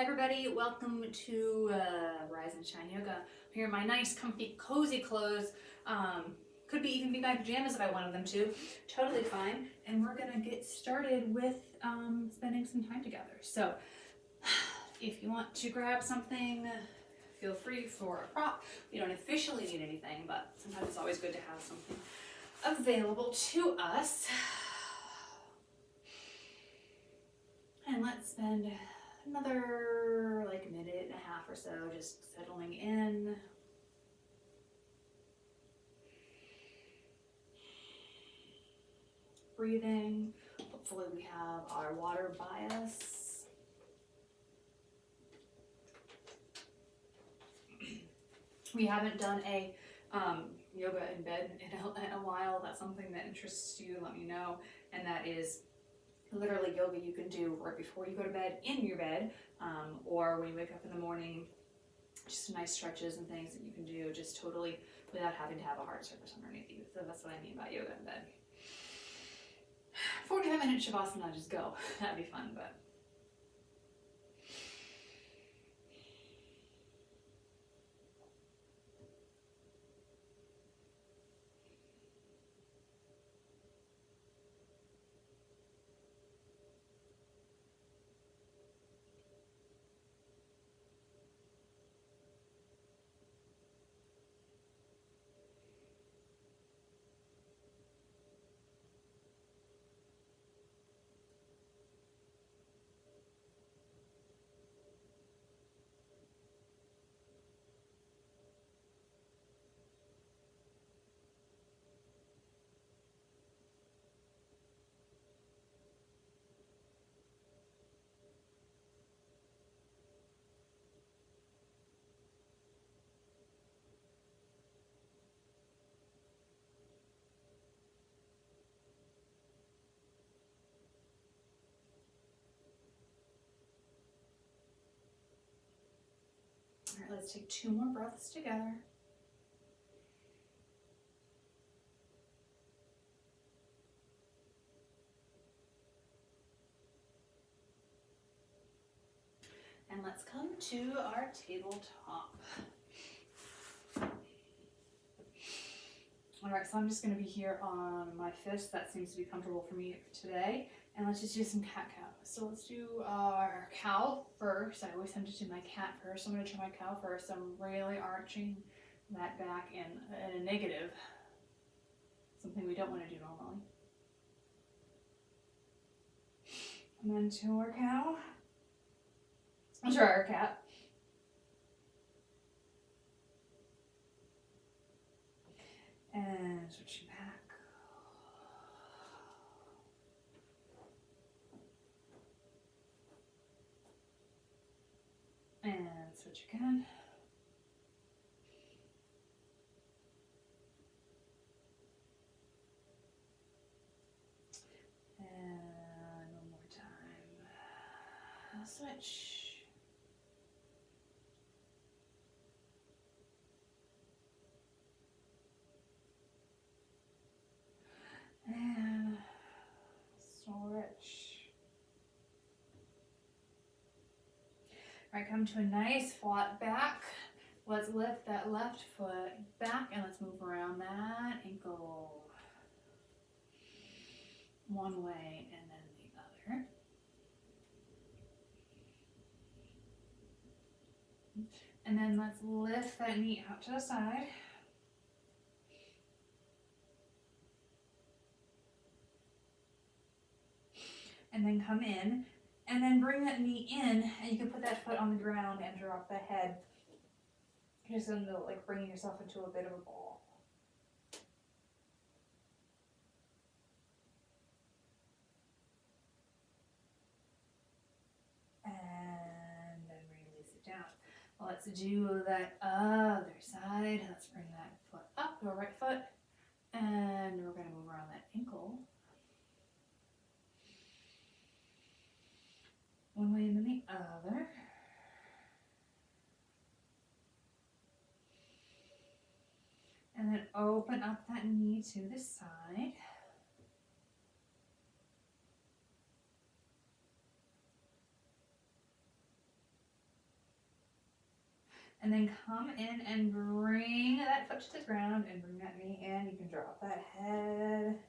everybody, welcome to Rise and Shine Yoga. I'm here in my nice, comfy, cozy clothes. Could be even be my pajamas if I wanted them to. Totally fine. And we're gonna get started with spending some time together. So, if you want to grab something, feel free for a prop. We don't officially need anything, but sometimes it's always good to have something available to us. And let's spend another minute and a half or so just settling in. Breathing. Hopefully we have our water by us. We haven't done a yoga in bed in a while. That's something that interests you, let me know. And that is literally yoga you can do right before you go to bed in your bed, or when you wake up in the morning, just nice stretches and things that you can do just totally without having to have a hard surface underneath you. So that's what I mean by yoga in bed. 45-minute Shavasana, just go. That'd be fun, but. All right, let's take 2 more breaths together. And let's come to our tabletop. All right, so I'm just going to be here on my fist. That seems to be comfortable for me today. And let's just do some cat-cow. So let's do our cow first. I always tend to do my cat first. I'm going to try my cow first. I'm really arching that back in a negative. Something we don't want to do normally. And then to our cow. I'll try our cat. And switching back. And switch again. And one more time. Switch. And switch. All right, come to a nice flat back. Let's lift that left foot back and let's move around that ankle. One way and then the other. And then let's lift that knee out to the side. And then come in. And then bring that knee in, and you can put that foot on the ground and drop the head. Just into bringing yourself into a bit of a ball. And then release it down. Let's do that other side. Let's bring that foot up, your right foot, and we're going to move around that ankle. One way and then the other. And then open up that knee to the side. And then come in and bring that foot to the ground and bring that knee in. You can drop that head.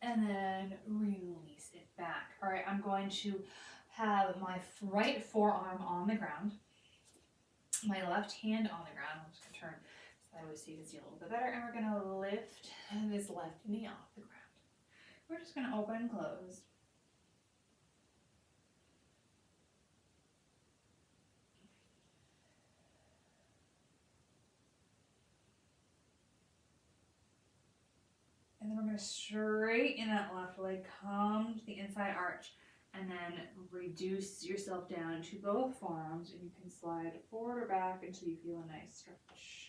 And then release it back. All right, I'm going to have my right forearm on the ground, my left hand on the ground. I'm just going to turn sideways so you can see a little bit better. And we're going to lift this left knee off the ground. We're just going to open and close. And then we're going to straighten that left leg, come to the inside arch, and then reduce yourself down to both forearms, and you can slide forward or back until you feel a nice stretch.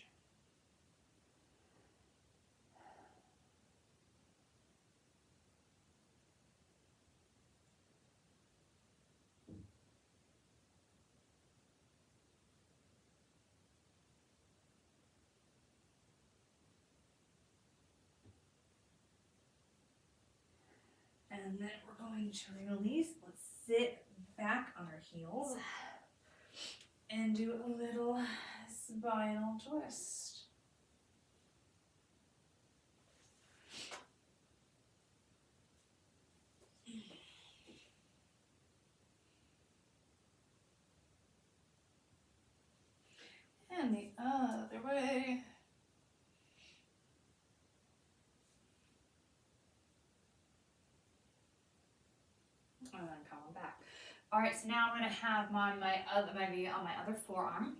And then we're going to release. Let's sit back on our heels and do a little spinal twist. And the other way. And then coming back. All right, so now I'm going to have my knee on my other forearm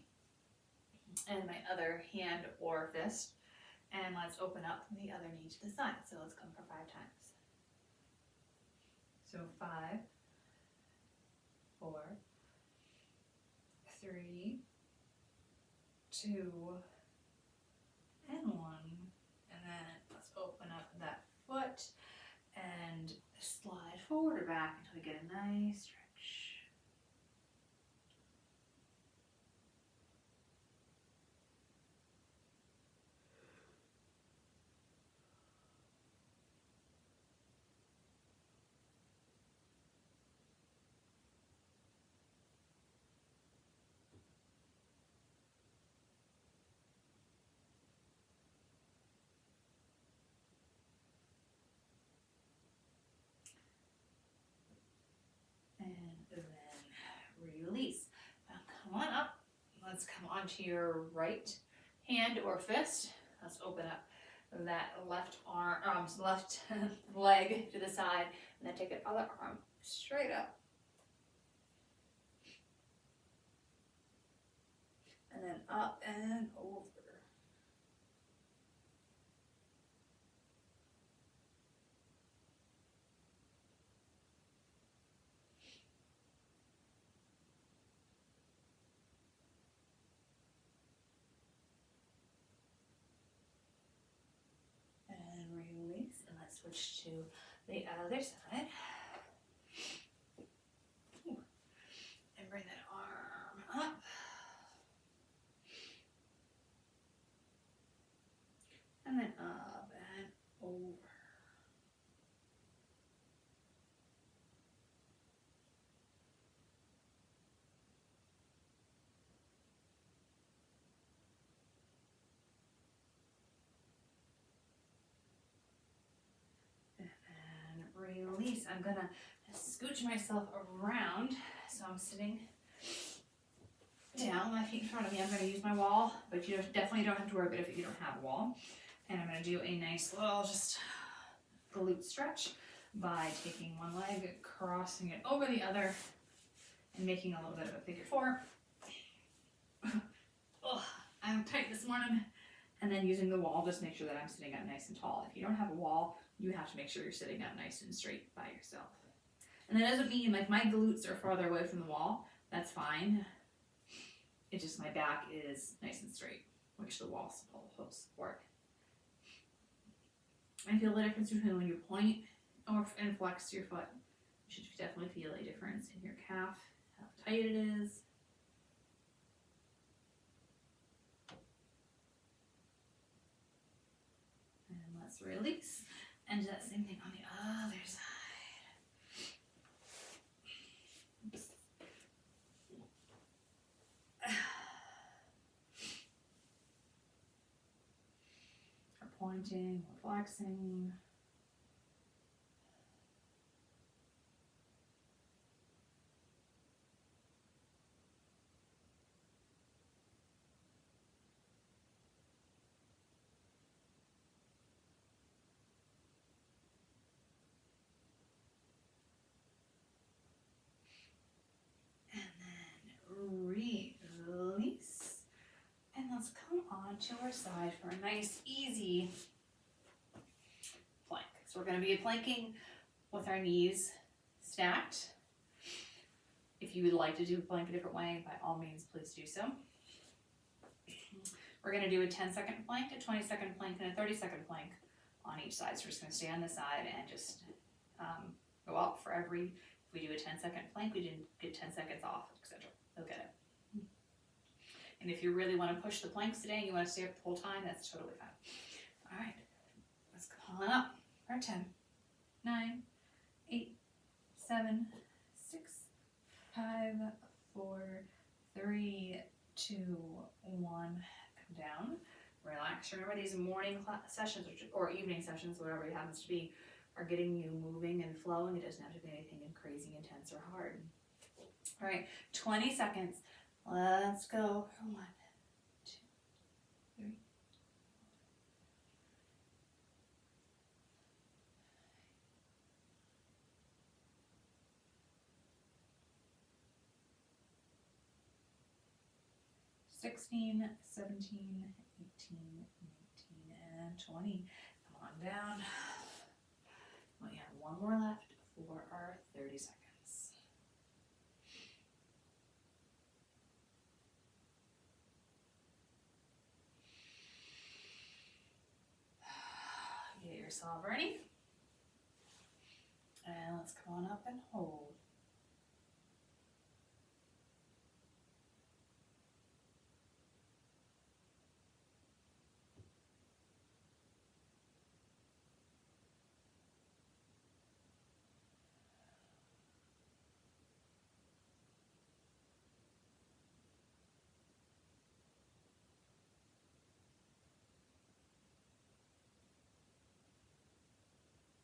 and my other hand or fist. And let's open up the other knee to the side. So let's come for 5 times. So 5, 4, 3, 2, and 1. And then let's open up that foot and slide forward or back until we get a nice stretch. Release. Now come on up. Let's come onto your right hand or fist. Let's open up that left arm, left leg to the side, and then take that other arm straight up. And then up and over. Switch to the other side. And bring that arm up. And then up and over. Release. I'm gonna scooch myself around so I'm sitting down, my feet in front of me. I'm gonna use my wall, but you definitely don't have to worry about it if you don't have a wall. And I'm gonna do a nice little just glute stretch by taking one leg, crossing it over the other, and making a little bit of a figure 4. Oh, I'm tight this morning. And then using the wall, just make sure that I'm sitting up nice and tall. If you don't have a wall, you have to make sure you're sitting up nice and straight by yourself. And that doesn't mean like my glutes are farther away from the wall. That's fine. It's just my back is nice and straight, which the wall helps support. And feel the difference between when you point and flex your foot. You should definitely feel a difference in your calf, how tight it is. And let's release. And do that same thing on the other side. Oops. We're pointing, we're flexing. Release. And let's come on to our side for a nice, easy plank. So we're going to be planking with our knees stacked. If you would like to do a plank a different way, by all means, please do so. We're going to do a 10-second plank, a 20-second plank, and a 30-second plank on each side. So we're just going to stay on the side and just go out for every. If we do a 10-second plank, we didn't get 10 seconds off, etc. You'll get it. And if you really want to push the planks today and you want to stay up the whole time, that's totally fine. All right, let's come on up. Our 10, 9, 8, 7, 6, 5, 4, 3, 2, 1. Come down. Relax. Remember, these morning sessions or evening sessions, whatever it happens to be, are getting you moving and flowing. It doesn't have to be anything crazy, intense, or hard. All right, 20 seconds. Let's go. 1, 2, 3. 16, 17, 18, 19, and 20. Come on down. We have one more left for our 30 seconds. Get yourself ready. And let's come on up and hold.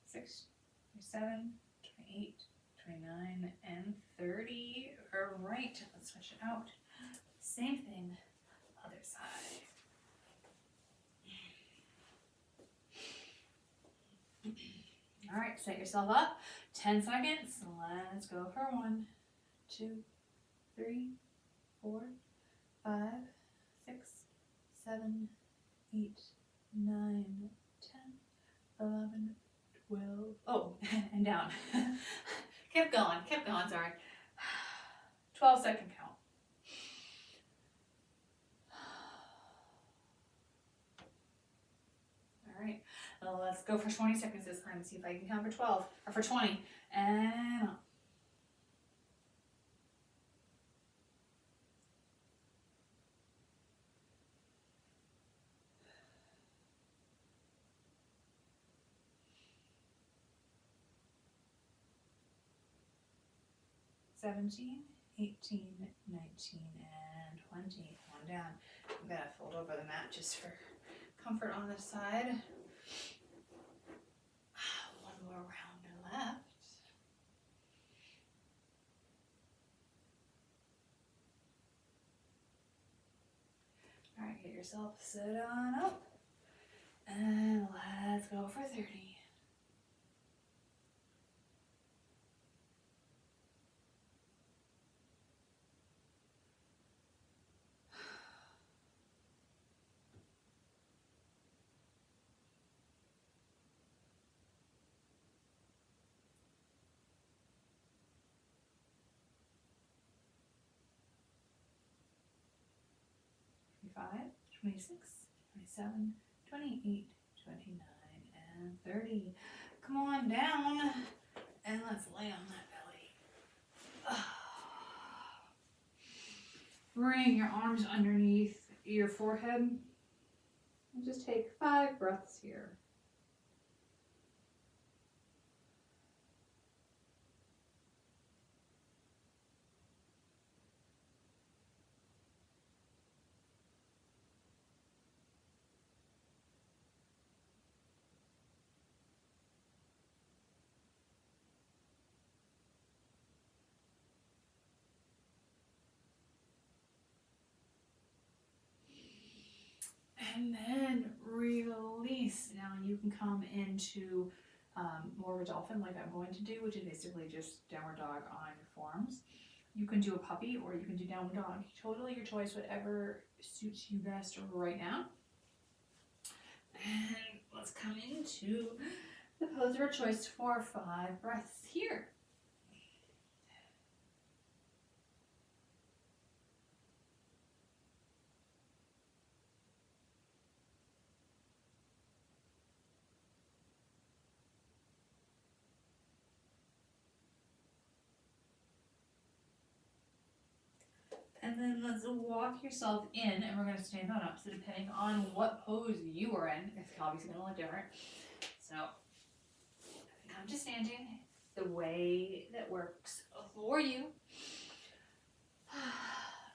Six, 27, 28, 29, and 30. All right, let's switch it out. Same thing, other side. All right, set yourself up. 10 seconds. Let's go for 1, 2, 3, 4, 5, 6, 7, 8, 9, 10, 11, 12. Oh, and down. Kept going, sorry. 12-second count. All right, well, let's go for 20 seconds this time and see if I can count for 12, or for 20, and up. $17, $18, $19, and $20. Come on down. I'm gonna fold over the mat just for comfort on this side. One more round left. All right, get yourself sit on up, and let's go for 30. Five, 26, 27, 28, 29, and 30. Come on down and let's lay on that belly. Bring your arms underneath your forehead and just take 5 breaths here. And then release. Now you can come into more of a dolphin like I'm going to do, which is basically just downward dog on your forearms. You can do a puppy or you can do downward dog. Totally your choice, whatever suits you best right now. And let's come into the pose of our choice for 5 breaths here. And then let's walk yourself in, and we're going to stand on up. So depending on what pose you are in, it's obviously going to look different. So come to standing the way that works for you.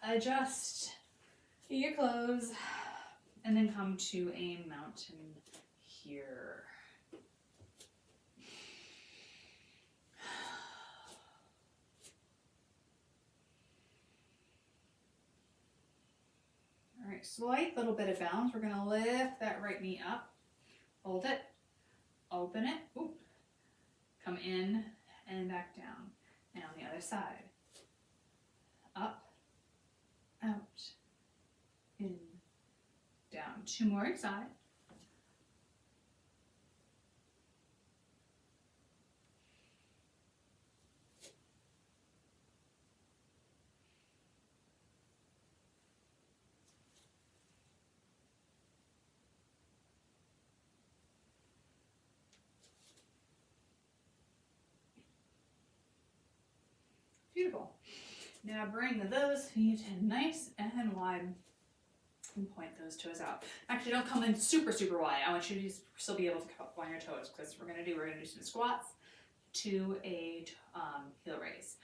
Adjust your clothes, and then come to a mountain here. Alright, slight little bit of balance. We're going to lift that right knee up, hold it, open it, oop, come in and back down. And on the other side, up, out, in, down. 2 more inside. Beautiful. Now bring those feet in nice and wide and point those toes out. Actually, don't come in super, super wide. I want you to still be able to come up on your toes because we're gonna do some squats to a heel raise.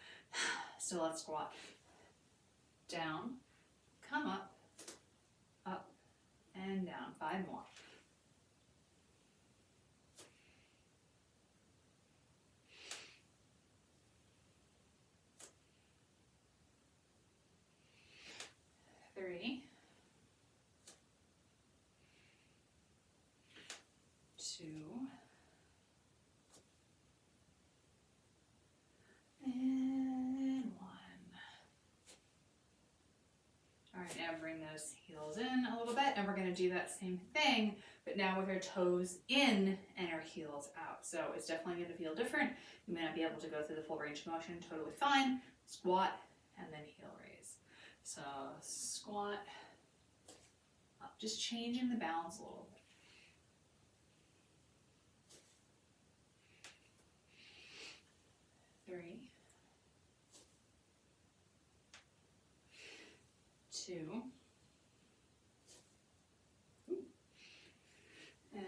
So let's squat. Down, come up, and down. 5 more. Three, 2, and 1. All right, now bring those heels in a little bit, and we're going to do that same thing, but now with our toes in and our heels out. So it's definitely going to feel different. You may not be able to go through the full range of motion, totally fine. Squat and then heel raise. So squat up, just changing the balance a little bit. Three, 2, and 1.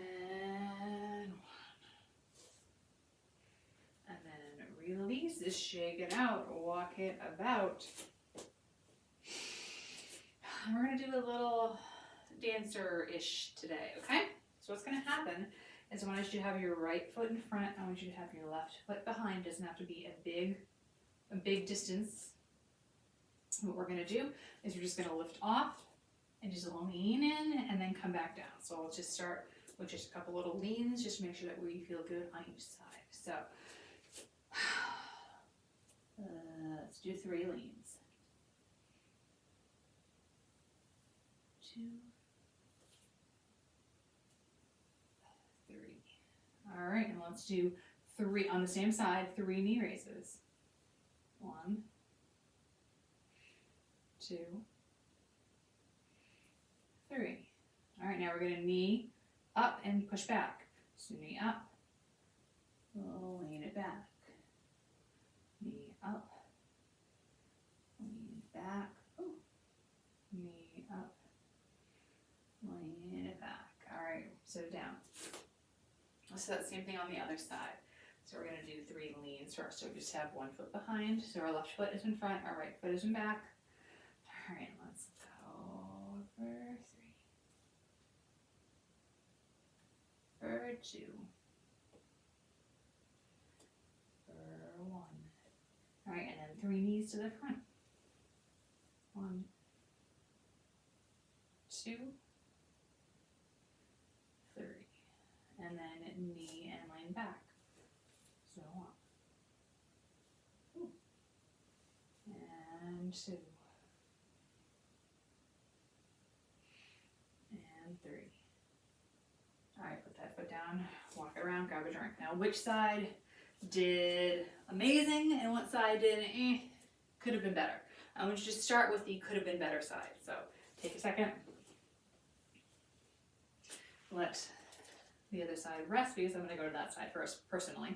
And then release this, shake it out, walk it about. We're going to do a little dancer-ish today, okay? So what's going to happen is I want you to have your right foot in front. I want you to have your left foot behind. It doesn't have to be a big distance. What we're going to do is we're just going to lift off and just lean in and then come back down. So let's just start with just a couple little leans, just to make sure that we feel good on each side. So let's do 3 leans. 2, 3. All right, and let's do 3 on the same side, 3 knee raises. 1, 2, 3. All right, now we're going to knee up and push back. So knee up, lean it back. Knee up, lean it back. Ooh. Knee up, lean it back. All right, sit it down. Let's do that same thing on the other side. So we're going to do 3 leans first. So we just have 1 foot behind. So our left foot is in front, our right foot is in back. All right, let's go for 3. For 2. For 1. All right, and then 3 knees to the front. 1, 2, knee and lean back. So 1. And 2. And 3. All right, put that foot down, walk it around, grab a drink. Now, which side did amazing and what side did could have been better? I want you to just start with the could have been better side. So take a second. Let the other side rest because I'm going to go to that side first, personally.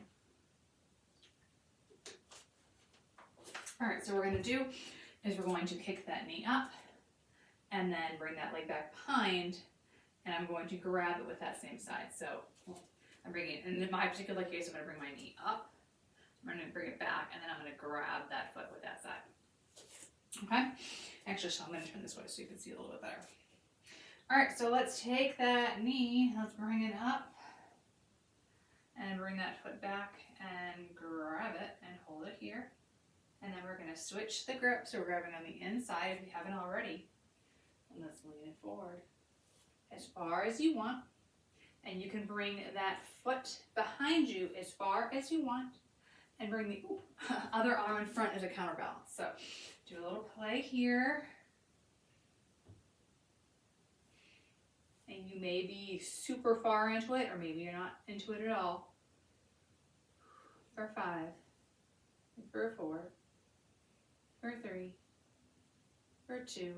All right, so what we're going to do is we're going to kick that knee up and then bring that leg back behind, and I'm going to grab it with that same side. So I'm bringing it, and in my particular case, I'm going to bring my knee up, I'm going to bring it back, and then I'm going to grab that foot with that side. Okay? Actually, so I'm going to turn this way so you can see a little bit better. All right, so let's take that knee, let's bring it up, and bring that foot back and grab it and hold it here. And then we're going to switch the grip, so we're grabbing on the inside if you haven't already. And let's lean it forward as far as you want. And you can bring that foot behind you as far as you want. And bring the other arm in front as a counterbalance. So do a little play here. And you may be super far into it, or maybe you're not into it at all. For 5. For 4. For 3. For 2.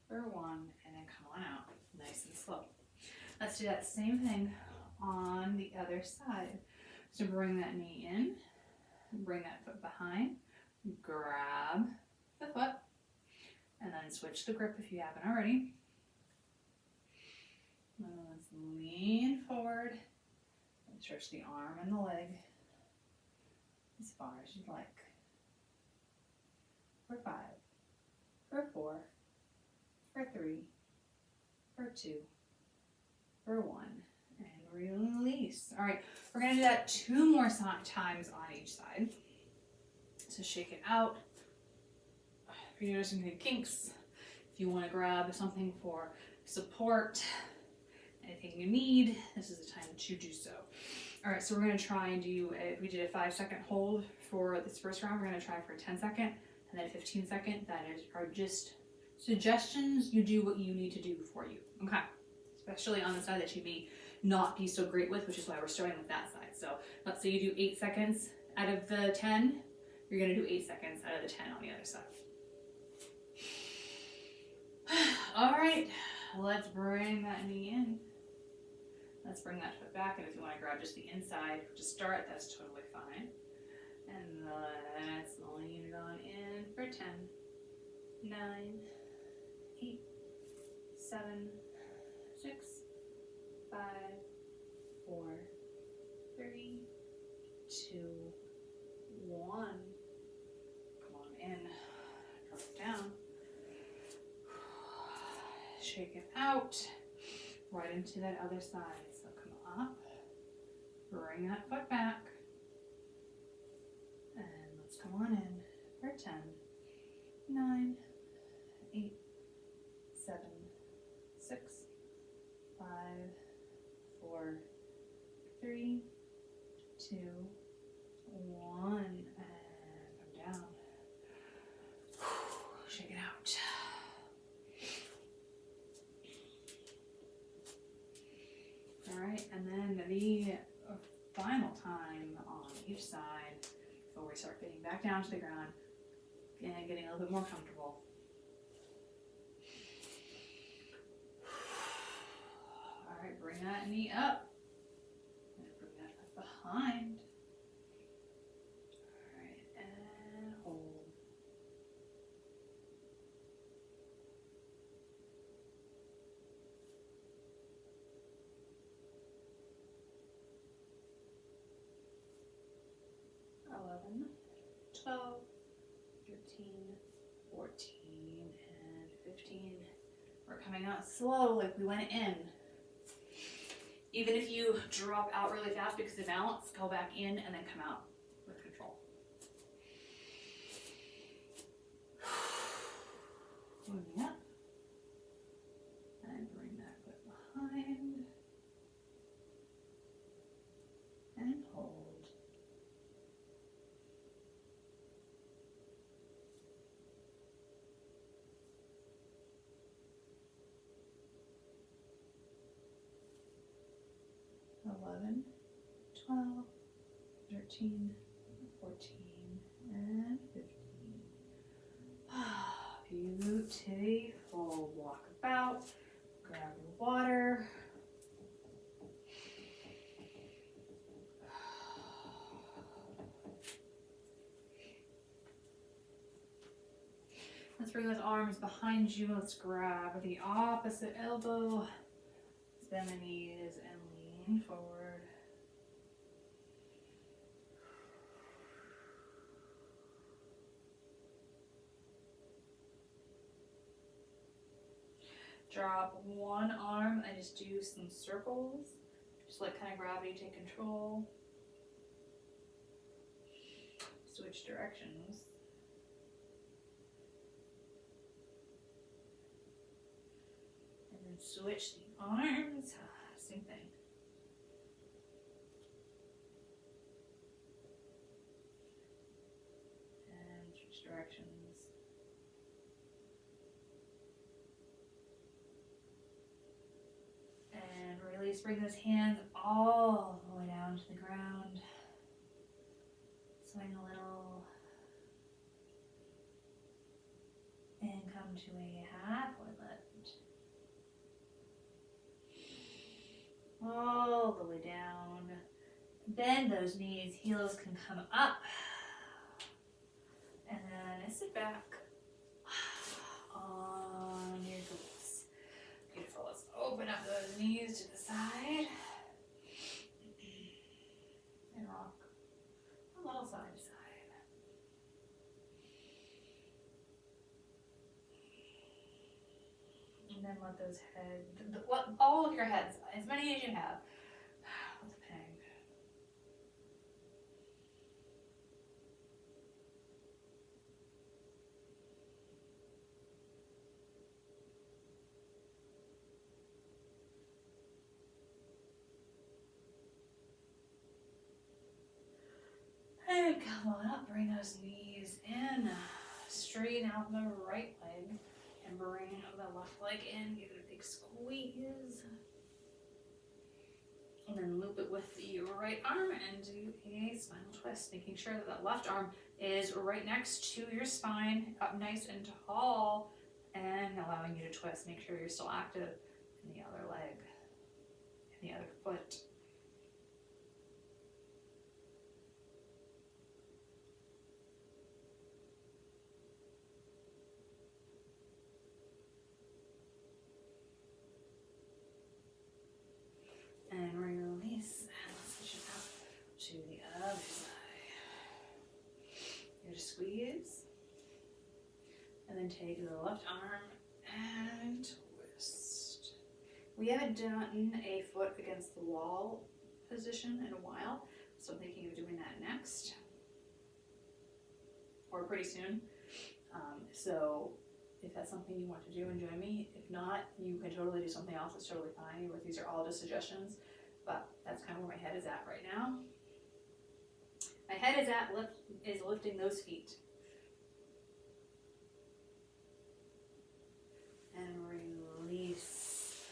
For 1. And then come on out. Nice and slow. Let's do that same thing on the other side. So bring that knee in. Bring that foot behind. Grab the foot. And then switch the grip if you haven't already. Let's lean forward and stretch the arm and the leg as far as you'd like. For 5, for 4, for 3, for 2, for 1, and release. All right, we're going to do that 2 more times on each side. So shake it out. If you're noticing any kinks, if you want to grab something for support, anything you need, this is the time to do so. All right, so we're going to try and do, we did a 5-second hold for this first round. We're going to try for a 10-second and then a 15-second. That are just suggestions. You do what you need to do for you, okay? Especially on the side that you may not be so great with, which is why we're starting with that side. So let's say you do 8 seconds out of the 10. You're going to do 8 seconds out of the 10 on the other side. All right, let's bring that knee in. Let's bring that foot back, and if you want to grab just the inside to start, that's totally fine. And let's lean it on in for 10, 9, 8, 7, 6, 5, 4, 3, 2, 1. Come on in, drop it down. Shake it out, right into that other side. So come up, bring that foot back, and let's come on in for 10, 9, 8, 7, 6, 5, 4, 3, 2, 1, and come down. Shake it out. Alright, and then the final time on each side before we start getting back down to the ground and getting a little bit more comfortable. Alright, bring that knee up and bring that foot behind. Alright, and hold. $11, $12, $13, $14, and $15. We're coming out slow like we went in. Even if you drop out really fast because of balance, go back in and then come out with control. Moving up. And bring that foot behind. 11, 12, 13, 14, and 15. Beautiful. Walk about, grab your water. Let's bring those arms behind you. Let's grab the opposite elbow. Let's bend the knees and lean forward. Drop one arm and just do some circles. Just let kind of gravity take control. Switch directions. And then switch the arms. Same thing. And switch directions. Release, bring those hands all the way down to the ground. Swing a little. And come to a halfway lift. All the way down. Bend those knees, heels can come up. And then sit back on your glutes. Beautiful. Let's open up those knees to the side. And rock a little side to side. And then let those heads, all of your heads, as many as you have, with a peg. And come on up, bring those knees in, straighten out the right leg, and bring the left leg in, give it a big squeeze. And then loop it with the right arm and do a spinal twist, making sure that that left arm is right next to your spine, up nice and tall, and allowing you to twist. Make sure you're still active in the other leg, in the other foot. And release, and let's switch it out to the other side. You're gonna squeeze, and then take the left arm and twist. We haven't done a foot against the wall position in a while, so I'm thinking of doing that next, or pretty soon. So if that's something you want to do, and join me. If not, you can totally do something else. It's totally fine. These are all just suggestions, but that's kind of where my head is at right now. My head is lifting those feet. And release.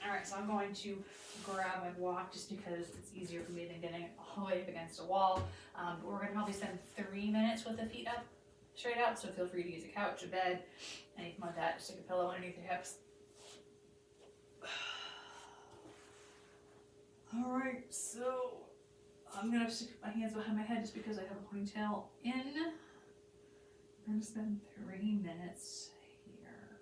All right, so I'm going to grab my block just because it's easier for me than getting it all the way up against a wall. But we're gonna probably spend 3 minutes with the feet up, straight out, so feel free to use a couch, a bed, anything like that. Just stick a pillow underneath your hips. All right, so I'm gonna stick my hands behind my head just because I have a ponytail in. I'm gonna spend 3 minutes here.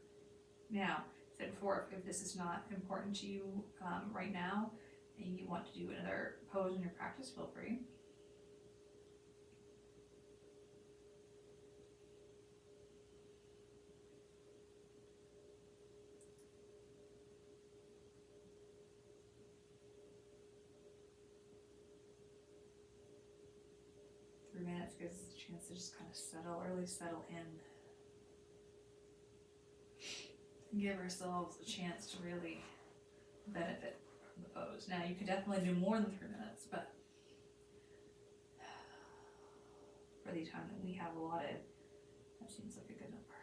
Now, I said before, if this is not important to you right now, and you want to do another pose in your practice, feel free. Gives us a chance to just kind of really settle in. And give ourselves a chance to really benefit from the pose. Now, you could definitely do more than 3 minutes, but for the time that we have allotted, that seems like a good number.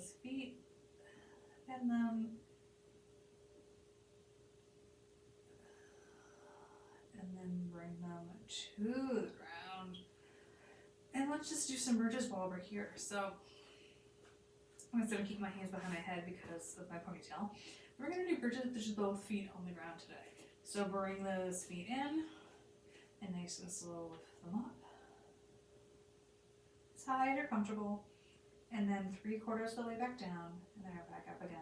those feet, and then bring them to the ground. And let's just do some bridges while we're here. So I'm just gonna keep my hands behind my head because of my ponytail. We're gonna do bridges with just both feet on the ground today. So bring those feet in and nice and slow lift them up. As high as you're comfortable. And then 3/4 of the way back down and then back up again.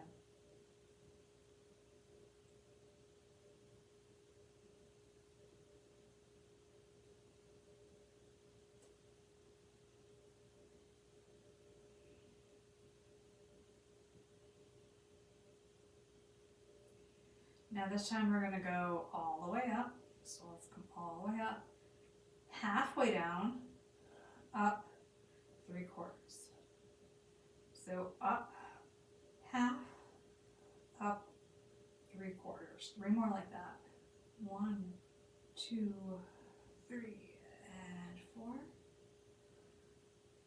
Now this time we're gonna go all the way up. So let's come all the way up, halfway down, up 3/4. So up, half, up 3/4. 3 more like that. 1, 2, 3, and 4.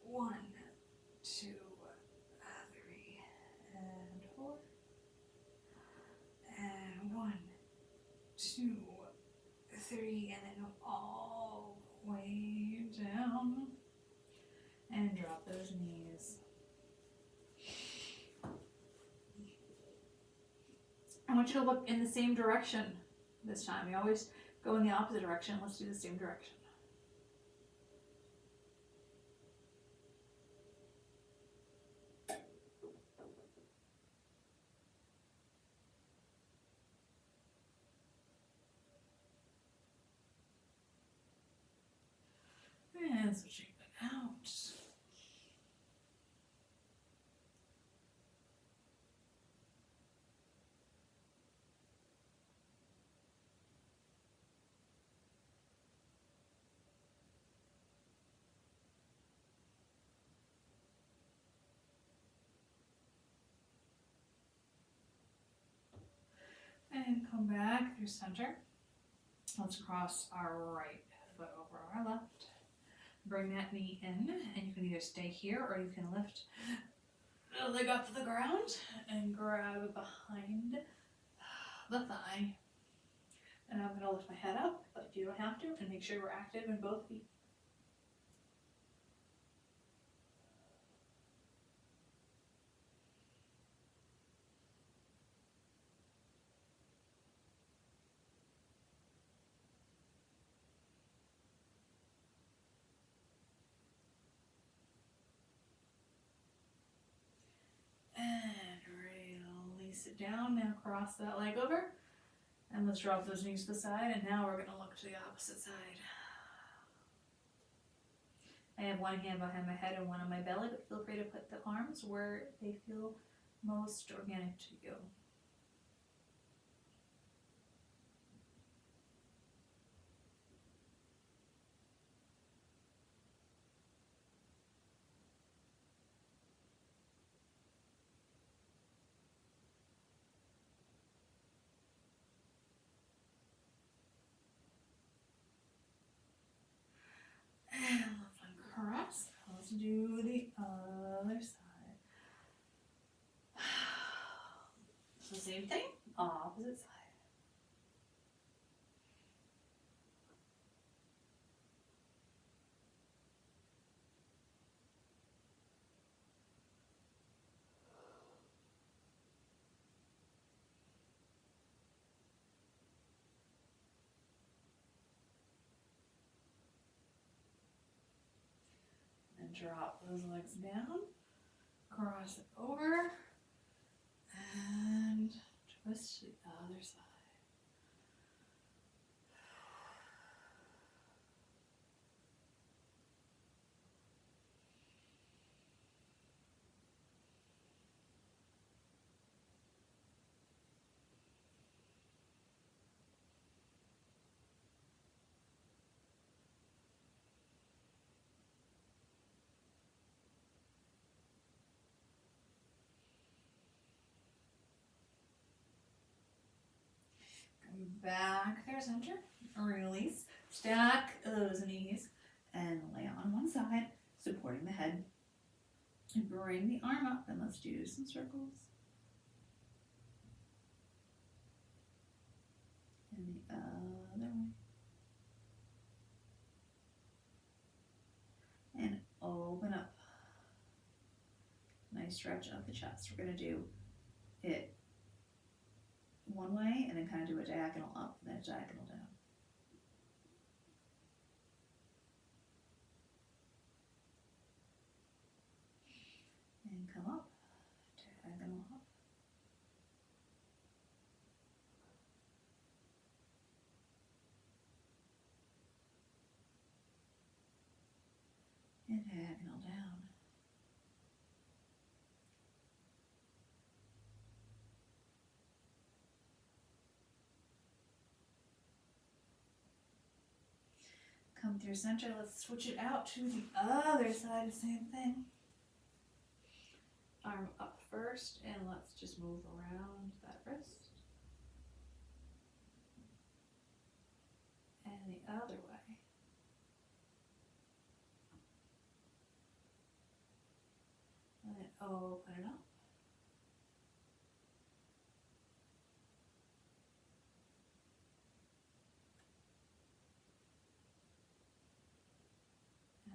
1, 2, 3, and 4. And 1, 2, 3, and then all the way down. And drop those knees. I want you to look in the same direction this time. You always go in the opposite direction. Let's do the same direction. And switching it out. And come back through center. Let's cross our right foot over our left. Bring that knee in, and you can either stay here or you can lift the leg up to the ground and grab behind the thigh. And I'm going to lift my head up, but you don't have to, and make sure we're active in both feet. Sit down, now cross that leg over, and let's drop those knees to the side, and now we're going to look to the opposite side. I have one hand behind my head and one on my belly, but feel free to put the arms where they feel most organic to you. Let's do the other side. So same thing, opposite side. Drop those legs down, cross it over, and twist to the other side. Back there, center, release, stack those knees and lay on one side, supporting the head. And bring the arm up and let's do some circles. And the other way. And open up. Nice stretch of the chest. We're going to do it one way and then kind of do a diagonal up and then a diagonal down. And come up, diagonal up. And diagonal down. Come through center. Let's switch it out to the other side. Same thing. Arm up first, and let's just move around that wrist. And the other way. And then open it up.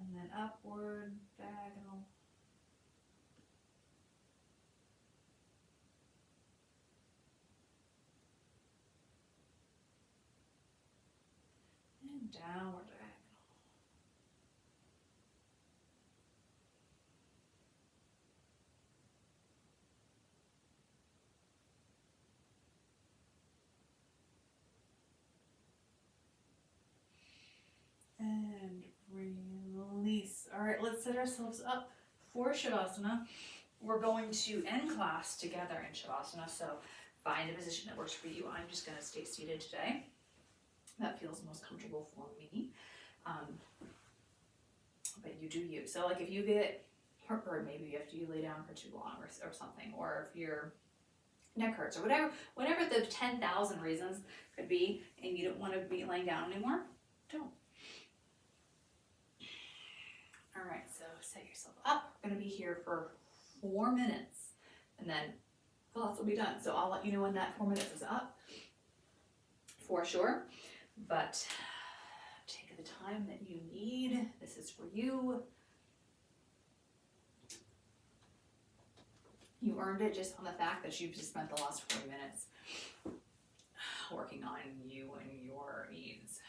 And then upward, diagonal. And downward diagonal. And release. All right, let's set ourselves up for Shavasana. We're going to end class together in Shavasana, so find a position that works for you. I'm just going to stay seated today. That feels most comfortable for me. But you do you. So like if you get heartburn, maybe after you lay down for too long or something, or if your neck hurts or whatever the 10,000 reasons could be, and you don't want to be laying down anymore, don't. All right, so set yourself up. We're going to be here for 4 minutes, and then class will be done. So I'll let you know when that 4 minutes is up, for sure. But take the time that you need. This is for you. You earned it just on the fact that you've just spent the last 40 minutes working on you and your needs.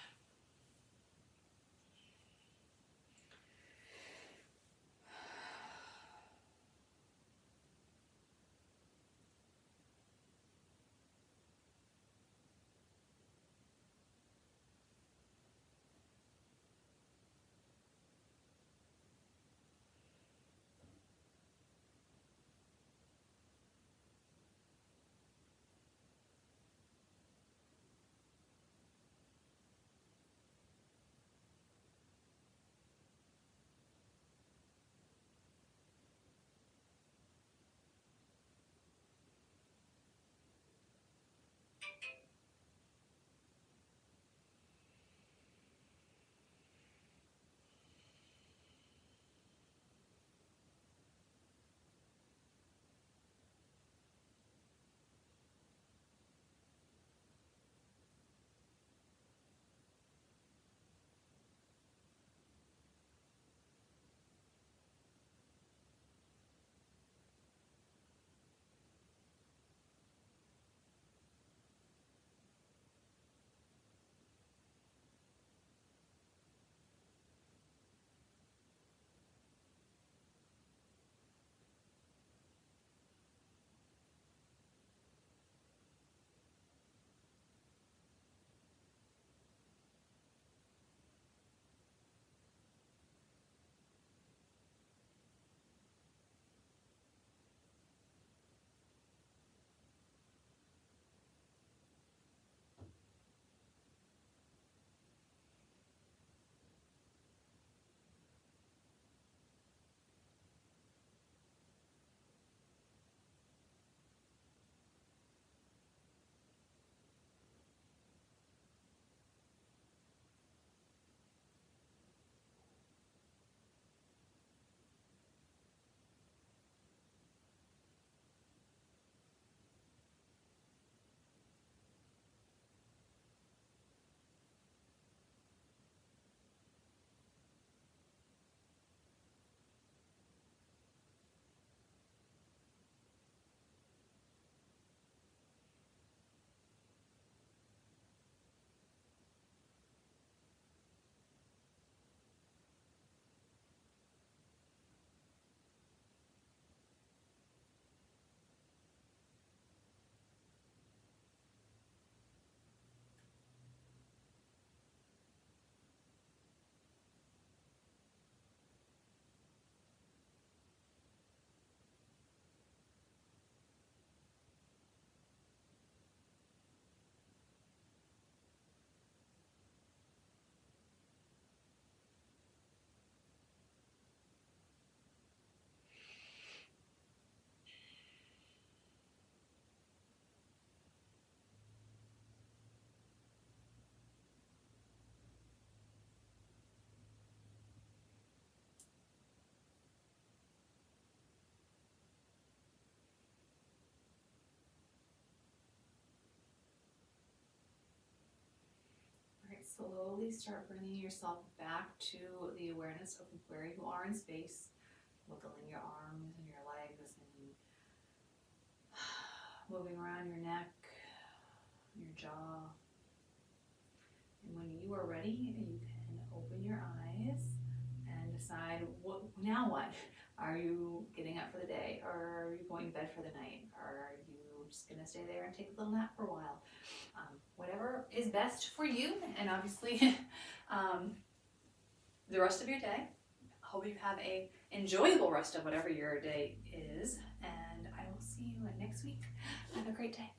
slowly start bringing yourself back to the awareness of where you are in space, wiggling your arms and your legs and moving around your neck, your jaw. And when you are ready, you can open your eyes and decide now what? Are you getting up for the day? Or are you going to bed for the night? Or are you just going to stay there and take a little nap for a while? Whatever is best for you, and obviously the rest of your day. Hope you have a enjoyable rest of whatever your day is, and I will see you next week. Have a great day.